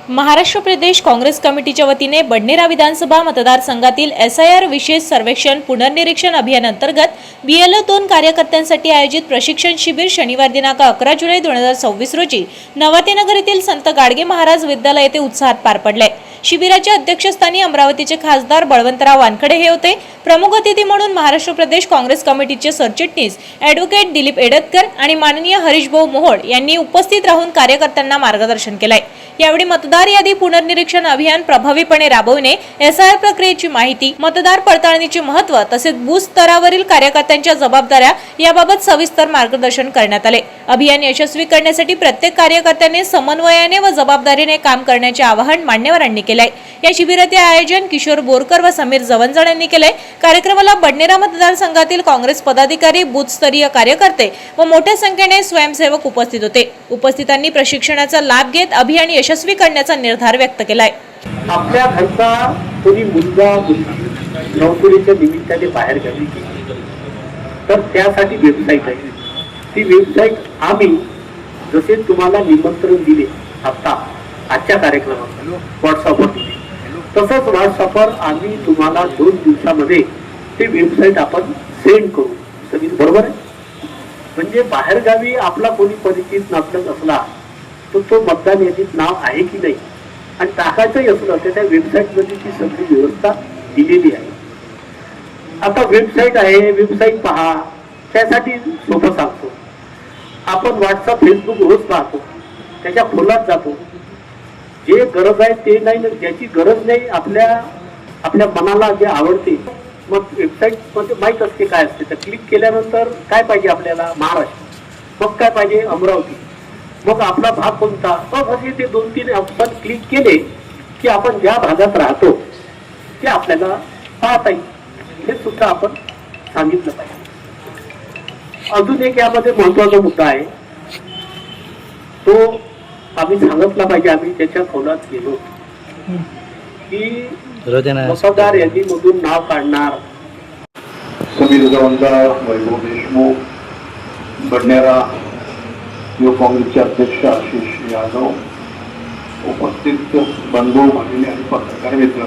महाराष्ट्र प्रदेश काँग्रेस कमिटीच्या वतीने बडनेरा विधानसभा मतदारसंघातील SIR विशेष सर्वेक्षण पुनर्निरीक्षण अभियान अंतर्गत BLO 2 कार्यकर्त्यांसाठी आयोजित प्रशिक्षण शिबिर शनिवार दिनांक 11 जुलै 2026 रोजी नवातीनगर येथील संत गाडगे महाराज विद्यालय येथे उत्साहात पार पडले। शिबिराच्या अध्यक्षस्थानी अमरावतीचे खासदार बळवंतराव वानखडे हे होते। प्रमुख अतिथी म्हणून महाराष्ट्र प्रदेश काँग्रेस कमिटीचे सरचिटणीस ॲडव्होकेट दिलीप एडतकर आणि माननीय हरीशभाऊ मोहोळ यांनी उपस्थित राहून कार्यकर्त्यांना मार्गदर्शन केले। यावेळी मतदार यादी पुनर्निरीक्षण अभियान प्रभावीपणे राबविणे, SIR प्रक्रियेची माहिती, मतदार पडताळणीचे महत्त्व तसेच बूथ स्तरावरील कार्यकर्त्यांच्या जबाबदाऱ्या याबाबत सविस्तर मार्गदर्शन करण्यात आले। अभियान यशस्वी करण्यासाठी प्रत्येक कार्यकर्त्याने समन्वयाने व जबाबदारीने काम करण्याचे आवाहन मान्यवरांनी केले। या शिबिराचे आयोजन किशोर बोरकर व समीर जवंजळ यांनी केले। कार्यक्रमाला बडनेरा मतदारसंघातील काँग्रेस पदाधिकारी, बूथस्तरीय कार्यकर्ते व मोठ्या संख्येने स्वयंसेवक उपस्थित होते। उपस्थितांनी प्रशिक्षणाचा लाभ घेत अभियान यशस्वी करण्याचा निर्धार व्यक्त केलाय। आपल्या घरचा कोणी मुलगा नोकरीच्या निमित्ताने बाहेर गेली तर त्यासाठी वेबसाईट आहे। ती वेबसाईट आम्ही जसे तुम्हाला निमंत्रण दिले आजच्या कार्यक्रमात व्हॉट्सअपवर दिले, तसंच व्हॉट्सअपवर आम्ही तुम्हाला 2 दिवसामध्ये ती वेबसाईट आपण सेंड करू सगळी, बरोबर आहे? म्हणजे बाहेरगावी आपला कोणी परिचित नसला तर तो मतदान यादीत नाव आहे की नाही आणि टाकायचंही असलं तर त्या वेबसाईटमध्ये ती सगळी व्यवस्था दिलेली आहे। आता वेबसाईट आहे, वेबसाईट पहा, त्यासाठी सोपं सांगतो। आपण व्हॉट्सअप, फेसबुक रोज पाहतो, त्याच्या खोलात जातो, जे गरज आहे ते नाही, ज्याची गरज नाही आपल्या मनाला जे आवडते मग वेबसाईट मध्ये माहीत असते काय असते, तर क्लिक केल्यानंतर काय पाहिजे आपल्याला, महाराष्ट्र, मग काय पाहिजे अमरावती, मग आपला भाग कोणता, मग असे ते 2-3 ऑप्शन क्लिक केले की आपण ज्या भागात राहतो ते आपल्याला पाहता येईल, हे सुद्धा आपण सांगितलं पाहिजे। अजून एक यामध्ये महत्वाचा मुद्दा आहे, तो आम्ही सांगितला पाहिजे। आम्ही त्याच्या खोलात गेलो की मतदार यादीमधून नाव काढणार समीर जवंजळ, वैभव देशमुख, बडनेरा युवक काँग्रेसचे अध्यक्ष आशिष यादव, उपस्थित बंधू, भगिनी आणि पत्रकार मित्र,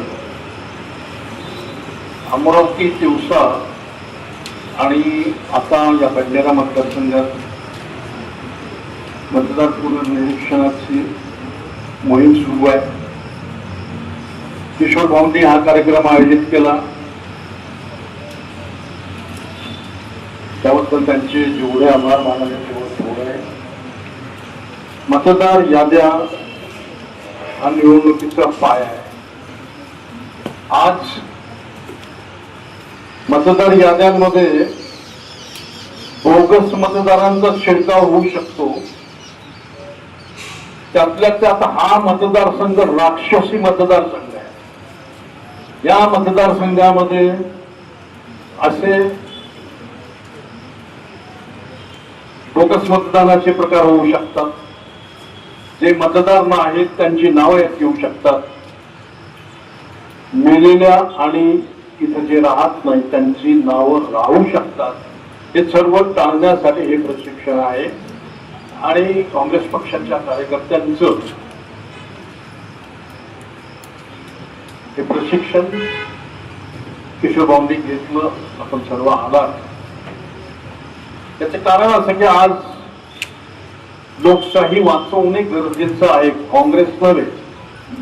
अमरावती, तिवसा आणि आता या बडनेरा मतदारसंघात मतदार पुनर्निरीक्षणाची मोहीम सुरू आहे। किशोर भाऊंनी हा कार्यक्रम आयोजित केला, त्याबद्दल त्यांचे जेवढे आभार मानावे तेवढे थोडे आहे। मतदार याद्या हा निवडणुकीचा पाया आहे। आज मतदार याद्यांमध्ये बोगस मतदारांचा शिरकाव होऊ शकतो। त्यातल्या त्यात हा मतदारसंघ राक्षसी मतदारसंघ आहे। या मतदारसंघामध्ये असे बोगस मतदानाचे प्रकार होऊ शकतात, जे मतदार नाहीत त्यांची नावं येऊ शकतात, मेलेल्या आणि इथं जे राहत नाही त्यांची नावं राहू शकतात। हे सर्व टाळण्यासाठी हे प्रशिक्षण आहे आणि काँग्रेस पक्षाच्या कार्यकर्त्यांचं हे प्रशिक्षण किशोर भाऊंनी घेतलं, आपण सर्व आलात। त्याचे कारण असं की आज लोकशाही वाचवणे गरजेचं आहे, काँग्रेस नव्हे,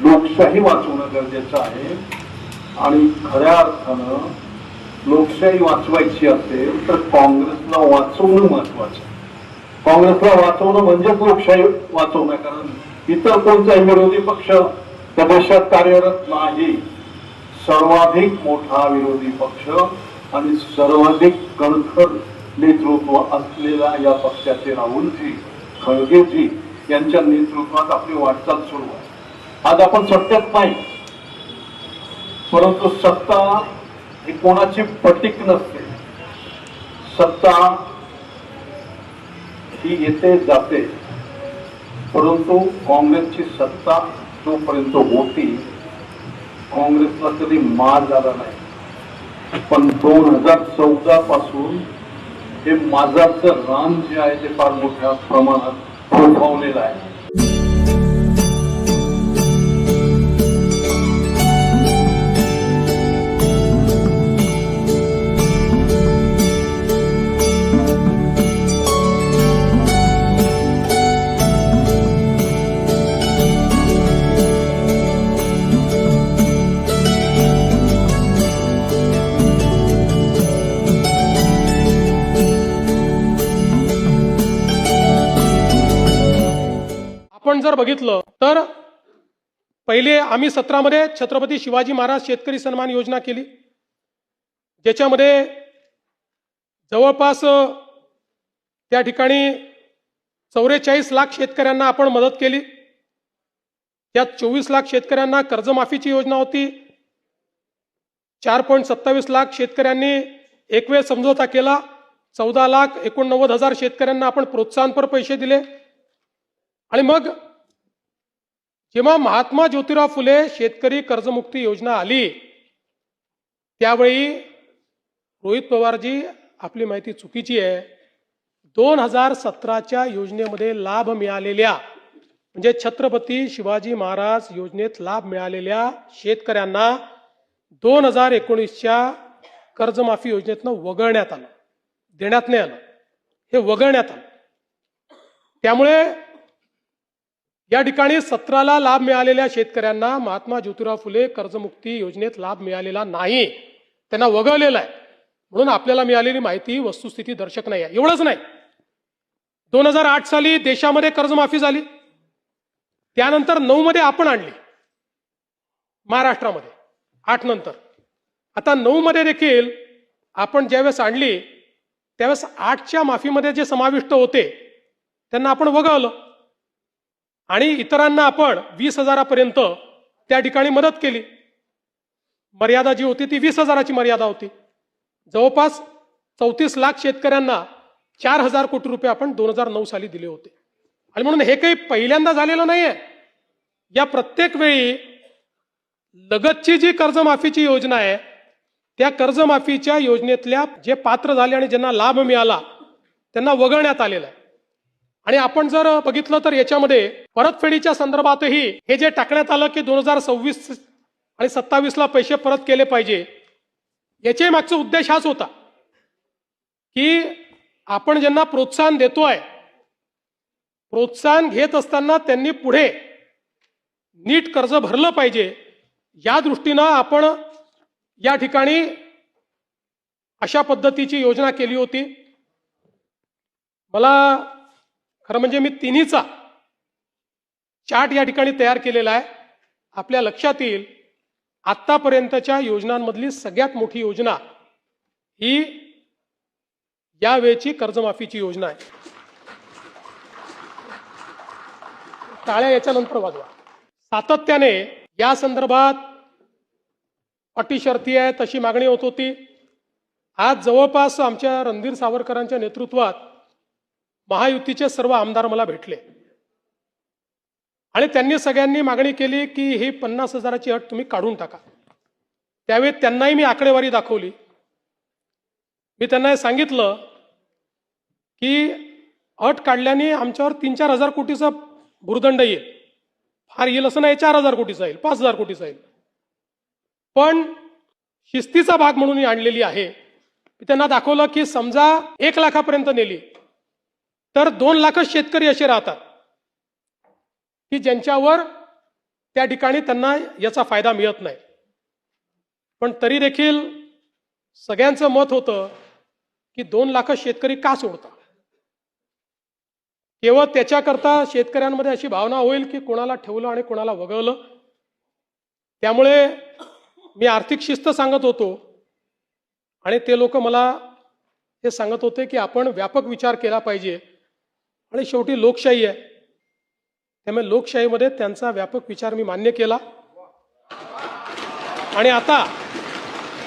लोकशाही वाचवणं गरजेचं आहे। आणि खऱ्या अर्थानं लोकशाही वाचवायची असेल तर काँग्रेसला वाचवणं महत्वाचं आहे। काँग्रेसला वाचवणं म्हणजेच लोकशाही वाचवणं, कारण इतर कोणताही विरोधी पक्ष त्या देशात कार्यरत नाही। सर्वाधिक मोठा विरोधी पक्ष आणि सर्वाधिक कणखर नेतृत्व असलेल्या या पक्षाचे राहुलजी, खळगेजी यांच्या नेतृत्वात आपली वाटचाल सुरू आहे। आज आपण सत्तेत नाही, परंतु सत्ता ही कोणाची पटीक नसते, सत्ता ही येते जाते, परंतु काँग्रेसची सत्ता जोपर्यंत होती काँग्रेसला कधी मार झाला नाही। पण 2014 पासून हे माझाचं रान जे आहे ते फार मोठ्या प्रमाणात फोफावलेलं आहे। आपण जर बघितलं तर पहिले आम्ही 17 मध्ये छत्रपती शिवाजी महाराज शेतकरी सन्मान योजना केली, ज्याच्यामध्ये जवळपास त्या ठिकाणी 44 लाख शेतकऱ्यांना आपण मदत केली. त्यात 24 लाख शेतकऱ्यांना कर्जमाफीची योजना होती. 4.27 लाख शेतकऱ्यांनी एकवेळ समझोता केला. 14,89,000 शेतकऱ्यांना आपण प्रोत्साहनपर पैसे दिले. आणि मग जेव्हा महात्मा ज्योतिराव फुले शेतकरी कर्जमुक्ती योजना आली, त्यावेळी रोहित पवारजी, आपली माहिती चुकीची आहे, 2017च्या योजनेमध्ये लाभ मिळालेल्या म्हणजे छत्रपती शिवाजी महाराज योजनेत लाभ मिळालेल्या शेतकऱ्यांना 2019च्या कर्जमाफी योजनेतनं वगळण्यात आलं, देण्यात नाही आलं, हे वगळण्यात आलं. त्यामुळे या ठिकाणी 17ला लाभ मिळालेल्या शेतकऱ्यांना महात्मा ज्योतिराव फुले कर्जमुक्ती योजनेत लाभ मिळालेला नाही, त्यांना वगळलेला आहे. म्हणून आपल्याला मिळालेली माहिती वस्तुस्थिती दर्शक नाही आहे. एवढंच नाही, 2008 साली देशामध्ये कर्जमाफी झाली, त्यानंतर 9 मध्ये आपण आणली महाराष्ट्रामध्ये, 8 नंतर. आता 9 मध्ये देखील आपण ज्यावेळेस आणली त्यावेळेस 8च्या माफीमध्ये जे समाविष्ट होते त्यांना आपण वगळलं आणि इतरांना आपण 20,000पर्यंत त्या ठिकाणी मदत केली. मर्यादा जी होती ती 20,000ची मर्यादा होती. जवळपास 34 लाख शेतकऱ्यांना 4,000 कोटी रुपये आपण 2009 साली दिले होते. आणि म्हणून हे काही पहिल्यांदा झालेलं नाहीये. या प्रत्येक वेळी लगतची जी कर्जमाफीची योजना आहे त्या कर्जमाफीच्या योजनेतल्या जे पात्र झाले आणि ज्यांना लाभ मिळाला त्यांना वगळण्यात आलेलं आहे. आणि आपण जर बघितलं तर याच्यामध्ये परतफेडीच्या संदर्भातही हे जे टाकण्यात आलं की 2026 आणि 27ला पैसे परत केले पाहिजे, याच्या मागचा उद्देश हाच होता की आपण ज्यांना प्रोत्साहन देतोय, प्रोत्साहन घेत असताना त्यांनी पुढे नीट कर्ज भरलं पाहिजे, या दृष्टीनं आपण या ठिकाणी अशा पद्धतीची योजना केली होती. मला खरं म्हणजे मी तिन्हीचा चार्ट या ठिकाणी तयार केलेला आहे. आपल्या लक्षात येईल आतापर्यंतच्या योजनांमधली सगळ्यात मोठी योजना ही यावेळची कर्जमाफीची योजना आहे. टाळ्या याच्यानंतर वाजवा. सातत्याने या संदर्भात अटी शर्ती आहे तशी मागणी होत होती. आज जवळपास आमच्या रणधीर सावरकरांच्या नेतृत्वात महायुतीचे सर्व आमदार मला भेटले आणि त्यांनी सगळ्यांनी मागणी केली की ही 50,000ची अट तुम्ही काढून टाका. त्यावेळी त्यांनाही मी आकडेवारी दाखवली. मी त्यांना हे सांगितलं की अट काढल्याने आमच्यावर 3-4 हजार कोटीचा भुर्दंड येईल. फार येईल असं नाही, 4,000 कोटीचा येईल, 5,000 कोटीचा येईल, पण शिस्तीचा भाग म्हणून ही आणलेली आहे. मी त्यांना दाखवलं की समजा 1 लाखापर्यंत नेली तर 2 लाखच शेतकरी असे राहतात की ज्यांच्यावर त्या ठिकाणी त्यांना याचा फायदा मिळत नाही. पण तरी देखील सगळ्यांचं मत होतं की 2 लाख शेतकरी का सोडतात. केवळ त्याच्याकरता शेतकऱ्यांमध्ये अशी भावना होईल की कोणाला ठेवलं आणि कोणाला वगळलं. त्यामुळे मी आर्थिक शिस्त सांगत होतो आणि ते लोक मला हे सांगत होते की आपण व्यापक विचार केला पाहिजे आणि शेवटी लोकशाही आहे, त्यामुळे लोकशाहीमध्ये त्यांचा व्यापक विचार मी मान्य केला. आणि आता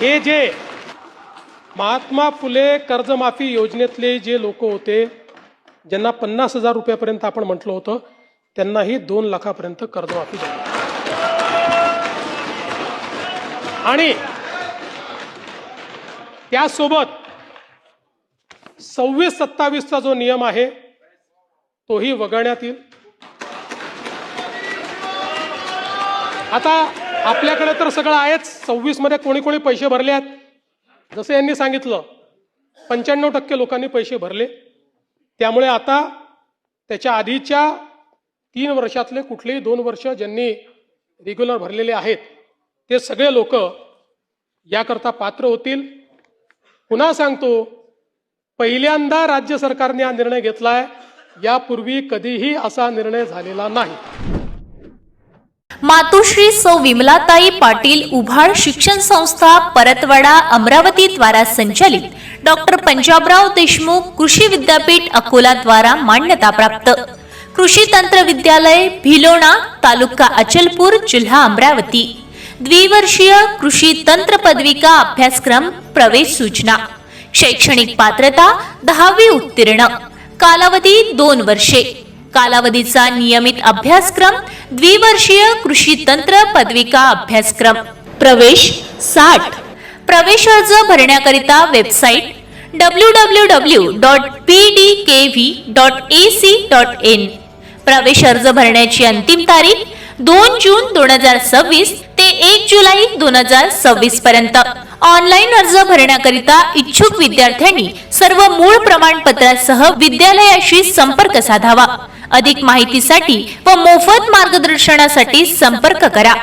हे जे महात्मा फुले कर्जमाफी योजनेतले जे लोक होते ज्यांना 50,000 रुपयापर्यंत आपण म्हटलं होतं त्यांनाही 2 लाखापर्यंत कर्जमाफी झाली. आणि त्यासोबत 26-27चा जो नियम आहे तोही वगळण्यात येईल. आता आपल्याकडे तर सगळं आहेच. 26 मध्ये कोणी कोणी पैसे भरले आहेत, जसं यांनी सांगितलं 95% लोकांनी पैसे भरले. त्यामुळे आता त्याच्या आधीच्या 3 वर्षातले कुठलेही 2 वर्ष ज्यांनी रेग्युलर भरलेले आहेत ते सगळे लोक याकरता पात्र होतील. पुन्हा सांगतो, पहिल्यांदा राज्य सरकारने हा निर्णय घेतलाय यापूर्वी कधीही असा निर्णय झालेला नाही. मातोश्री सौ विमलाताई पाटील उभाळ शिक्षण संस्था परतवाडा अमरावती द्वारा संचालित डॉक्टर पंजाबराव देशमुख कृषी विद्यापीठ अकोला द्वारा मान्यता प्राप्त कृषी तंत्र विद्यालय भिलोणा तालुका अचलपूर जिल्हा अमरावती द्विवर्षीय कृषी तंत्र पदविका अभ्यासक्रम प्रवेश सूचना शैक्षणिक पात्रता 10वी उत्तीर्ण कालावधी 2 वर्षे कालावधीचा नियमित अभ्यासक्रम द्विवर्षीय कृषी तंत्र पदविका अभ्यासक्रम प्रवेश 60 प्रवेश अर्ज भरण्याकरिता वेबसाईट www.pdkv.ac.in प्रवेश अर्ज भरण्याची अंतिम तारीख 2 जून 2026 ते 1 जुलै 2026 पर्यंत. ऑनलाईन अर्ज भरण्याकरिता इच्छुक विद्यार्थ्यांनी सर्व मूळ प्रमाणपत्रासह विद्यालयाशी संपर्क साधावा. अधिक माहितीसाठी व मोफत मार्गदर्शनासाठी संपर्क करा.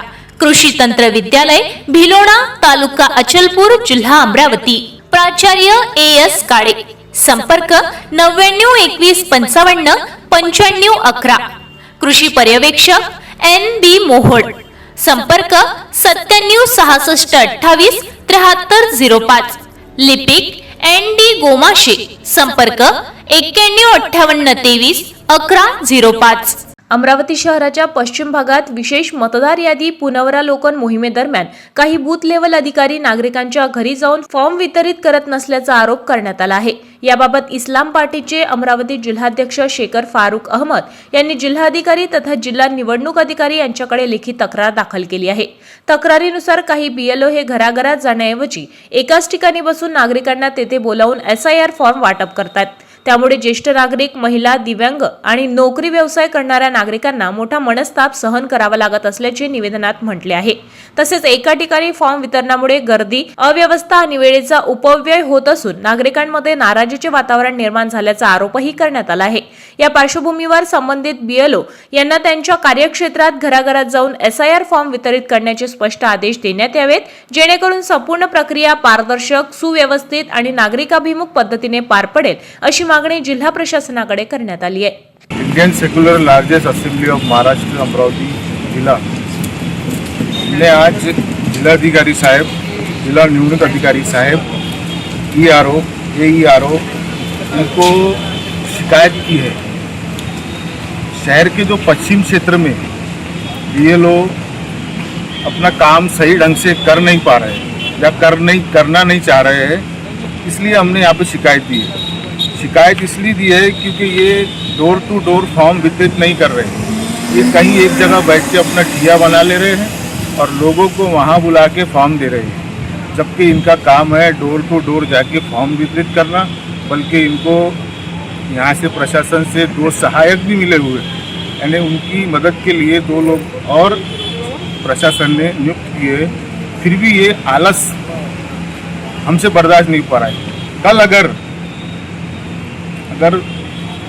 कृषी तंत्र विद्यालय भिलोणा तालुका अचलपूर जिल्हा अमरावती. प्राचार्य AS काळे. संपर्क 99 21 55 95 11. कृषी पर्यवेक्षक NB मोहोळ. संपर्क 97 66 28 73 05. लिपिक ND गोमाशे. संपर्क 91 58 23 11 05. अमरावती शहराच्या पश्चिम भागात विशेष मतदार यादी पुनरावलोकन मोहिमेदरम्यान काही बूथ लेवल अधिकारी नागरिकांच्या घरी जाऊन फॉर्म वितरित करत नसल्याचा आरोप करण्यात आला आहे. याबाबत इस्लाम पार्टीचे अमरावती जिल्हाध्यक्ष शेखर फारुक अहमद यांनी जिल्हाधिकारी तथा जिल्हा निवडणूक अधिकारी यांच्याकडे लेखी तक्रार दाखल केली आहे. तक्रारीनुसार काही BLO हे घराघरात जाण्याऐवजी एकाच ठिकाणी बसून नागरिकांना तेथे बोलावून SIR फॉर्म वाटप करतात. त्यामुळे ज्येष्ठ नागरिक, महिला, दिव्यांग आणि नोकरी व्यवसाय करणाऱ्या नागरिकांना मोठा मनस्ताप सहन करावा लागत असल्याचे निवेदनात म्हटले आहे. तसेच एका ठिकाणी फॉर्म वितरणामुळे गर्दी, अव्यवस्था आणि वेळेचा अपव्यय होत असून नागरिकांमध्ये नाराजीचे वातावरण निर्माण झाल्याचा आरोपही करण्यात आला आहे. या पार्श्वभूमीवर संबंधित BLO यांना त्यांच्या कार्यक्षेत्रात घराघरात जाऊन SIR फॉर्म वितरित करण्याचे स्पष्ट आदेश देण्यात यावेत, जेणेकरून संपूर्ण प्रक्रिया पारदर्शक, सुव्यवस्थित आणि नागरिकाभिमुख पद्धतीने पार पडेल अशी मागणी जिल्हा प्रशासनाकडे करण्यात आली आहे. Indian secular largest assembly of Maharashtra Amravati जिला ने आज जिलाधिकारी साहब, जिला निवडणूक अधिकारी साहब, ERO, AERO इनको शिकायत की है. शहर के जो पश्चिम क्षेत्र में BLO अपना काम सही ढंग से कर नहीं पा रहे हैं या करना नहीं चाह रहे हैं, इसलिए हमने यहाँ पे शिकायत दी है. शिकायत इसलिए दी है क्योंकि ये डोर टू डोर फॉर्म वितरित नहीं कर रहे हैं. ये कहीं एक जगह बैठ के अपना ठिया बना ले रहे हैं और लोगों को वहाँ बुला के फॉर्म दे रहे हैं, जबकि इनका काम है डोर टू डोर जाके फॉर्म वितरित करना. बल्कि इनको यहाँ से प्रशासन से 2 सहायक भी मिले हुए, यानी उनकी मदद के लिए 2 लोग और प्रशासन ने नियुक्त किए. फिर भी ये आलस हमसे बर्दाश्त नहीं पा रहा है. कल अगर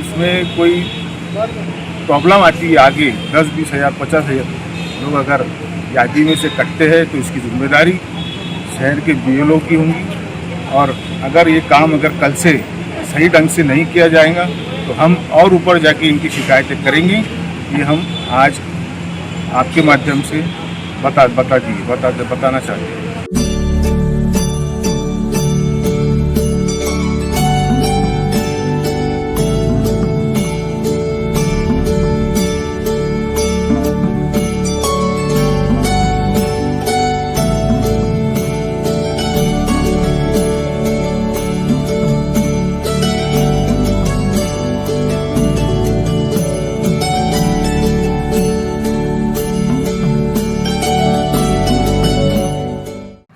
इसमें कोई प्रॉब्लम आती है आगे 10-20 हज़ार 50 हज़ार लोग अगर यादी में से कटते हैं तो इसकी जिम्मेदारी शहर के BLO की होंगी. और अगर ये काम अगर कल से सही ढंग से नहीं किया जाएगा तो हम और ऊपर जाके इनकी शिकायतें करेंगे. ये हम आज आपके माध्यम से बताना चाहते हैं.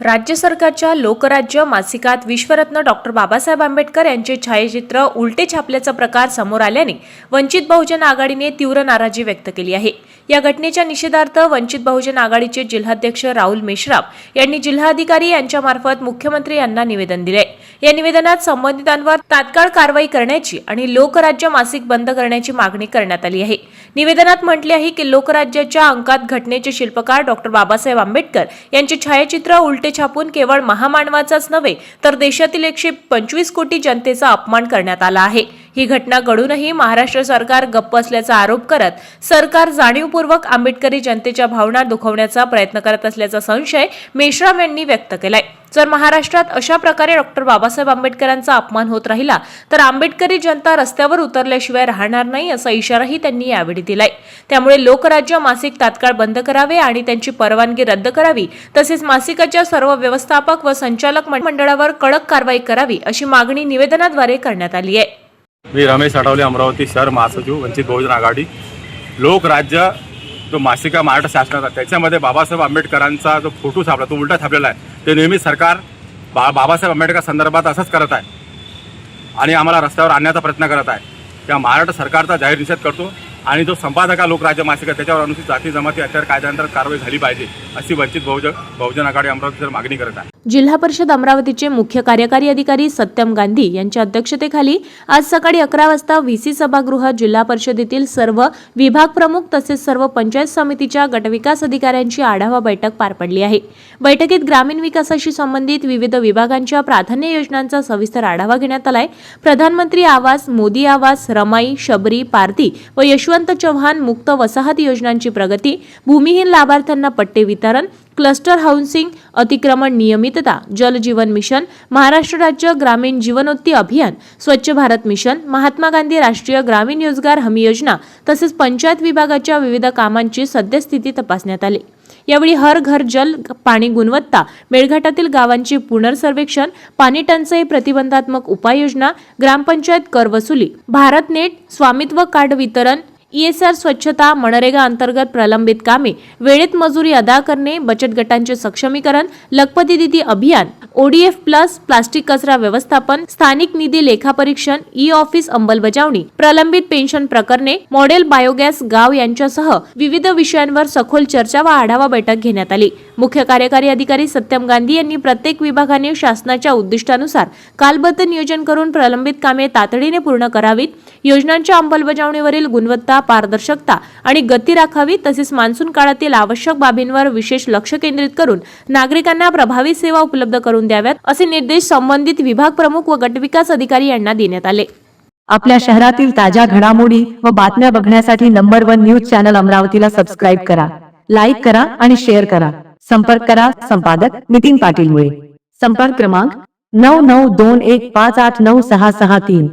राज्य सरकारच्या लोकराज्य मासिकात विश्वरत्न डॉक्टर बाबासाहेब आंबेडकर यांचे छायाचित्र उलटे छापल्याचा प्रकार समोर आल्याने वंचित बहुजन आघाडीने तीव्र नाराजी व्यक्त केली आहे. या घटनेच्या निषेधार्थ वंचित बहुजन आघाडीचे जिल्हाध्यक्ष राहुल मेश्राम यांनी जिल्हाधिकारी यांच्यामार्फत मुख्यमंत्री यांना निवेदन दिले. या निवेदनात संबंधितांवर तात्काळ कारवाई करण्याची आणि लोकराज्य मासिक बंद करण्याची मागणी करण्यात आली आहे. निवेदनात म्हटले आहे की लोकराज्याच्या अंकात घटनेचे शिल्पकार डॉक्टर बाबासाहेब आंबेडकर यांचे छायाचित्र उलटे छापून केवळ महामानवाचाच नव्हे तर देशातील 125 कोटी जनतेचा अपमान करण्यात आला आहे. ही घटना घडूनही महाराष्ट्र सरकार गप्प असल्याचा आरोप करत सरकार जाणीवपूर्वक आंबेडकरी जनतेच्या भावना दुखवण्याचा प्रयत्न करत असल्याचा संशय मेश्राम यांनी व्यक्त केलाय. जर महाराष्ट्रात अशा प्रकारे डॉक्टर बाबासाहेब आंबेडकरांचा अपमान होत राहिला तर आंबेडकरी जनता रस्त्यावर उतरल्याशिवाय राहणार नाही असा इशाराही त्यांनी यावेळी दिलाय. त्यामुळे लोकराज्य मासिक तात्काळ बंद करावे आणि त्यांची परवानगी रद्द करावी, तसेच मासिकाच्या सर्व व्यवस्थापक व संचालक मंडळावर कडक कारवाई करावी अशी मागणी निवेदनाद्वारे करण्यात आली आहे. मी रमेश आठवले, अमरावती शहर महासचिव, वंचित बहुजन आघाडी. लोकराज्य जो मासिका महाराष्ट्र शासनाचा, त्याच्यामध्ये बाबासाहेब आंबेडकरांचा जो फोटो छापला तो उलटा छापलेला आहे. ते नेहमी सरकार बाबासाहेब आंबेडकर संदर्भात असंच करत आहे आणि आम्हाला रस्त्यावर आणण्याचा प्रयत्न करत आहे. त्या महाराष्ट्र सरकारचा जाहीर निषेध करतो आणि जो संपादक आहे लोकराज्य मासिका त्याच्यावर अनुसूचित जाती जमाती अत्याचार कायद्याअंतर्गत कारवाई झाली पाहिजे अशी वंचित बहुजन आघाडी अमरावती मागणी करत आहे. जिल्हा परिषद अमरावतीचे मुख्य कार्यकारी अधिकारी सत्यम गांधी यांच्या अध्यक्षतेखाली आज सकाळी 11 वाजता व्हीसी सभागृहात जिल्हा परिषदेतील सर्व विभाग प्रमुख तसेच सर्व पंचायत समितीच्या गटविकास अधिकाऱ्यांची आढावा बैठक पार पडली आहे. बैठकीत ग्रामीण विकासाशी संबंधित विविध विभागांच्या प्राधान्य योजनांचा सविस्तर आढावा घेण्यात आलाय. प्रधानमंत्री आवास, मोदी आवास, रमाई, शबरी, पारधी व यशवंत चव्हाण मुक्त वसाहत योजनांची प्रगती, भूमिहीन लाभार्थ्यांना पट्टे वितरण, क्लस्टर हाऊसिंग, अतिक्रमण नियमितता, जल जीवन मिशन, महाराष्ट्र राज्य ग्रामीण जीवनोन्नती अभियान, स्वच्छ भारत मिशन, महात्मा गांधी राष्ट्रीय ग्रामीण रोजगार हमी योजना तसेच पंचायत विभागाच्या विविध कामांची सद्यस्थिती तपासण्यात आली. यावेळी हर घर जल, पाणी गुणवत्ता, मेळघाटातील गावांची पुनर्सर्वेक्षण, पाणी टंचाई प्रतिबंधात्मक उपाययोजना, ग्रामपंचायत कर वसुली, भारत नेट, स्वामित्व कार्ड वितरण, ESR स्वच्छता, मनरेगा अंतर्गत प्रलंबित कामे वेळेत मजुरी अदा करणे, बचत गटांचे सक्षमीकरण, लखपती दीदी अभियान, ODF प्लस, प्लास्टिक कचरा व्यवस्थापन, स्थानिक निधी लेखापरीक्षण, ई-ऑफिस अंमलबजावणी, प्रलंबित पेन्शन प्रकरणे, मॉडेल बायोगॅस गाव यांच्यासह विविध विषयांवर सखोल चर्चा व आढावा बैठक घेण्यात आली. मुख्य कार्यकारी अधिकारी सत्यम गांधी यांनी प्रत्येक विभागाने शासनाच्या उद्दिष्टानुसार कालबद्ध नियोजन करून प्रलंबित कामे तातडीने पूर्ण करावीत, योजनांच्या अंमलबजावणीवरील गुणवत्ता, पारदर्शकता आणि गती राखावी, तसेच मान्सून काळातील आवश्यक बाबींवर विशेष लक्ष केंद्रित करून नागरिकांना प्रभावी सेवा उपलब्ध करून द्याव्यात असे निर्देश संबंधित विभाग प्रमुख व गटविकास अधिकारी यांना देण्यात आले. आपल्या शहरातील ताज्या घडामोडी व बातम्या बघण्यासाठी नंबर 1 न्यूज चॅनल अमरावतीला सबस्क्राईब करा, लाईक करा आणि शेअर करा. संपर्क करा संपादक नितीन पाटील मुळे. संपर्क क्रमांक 9921589663.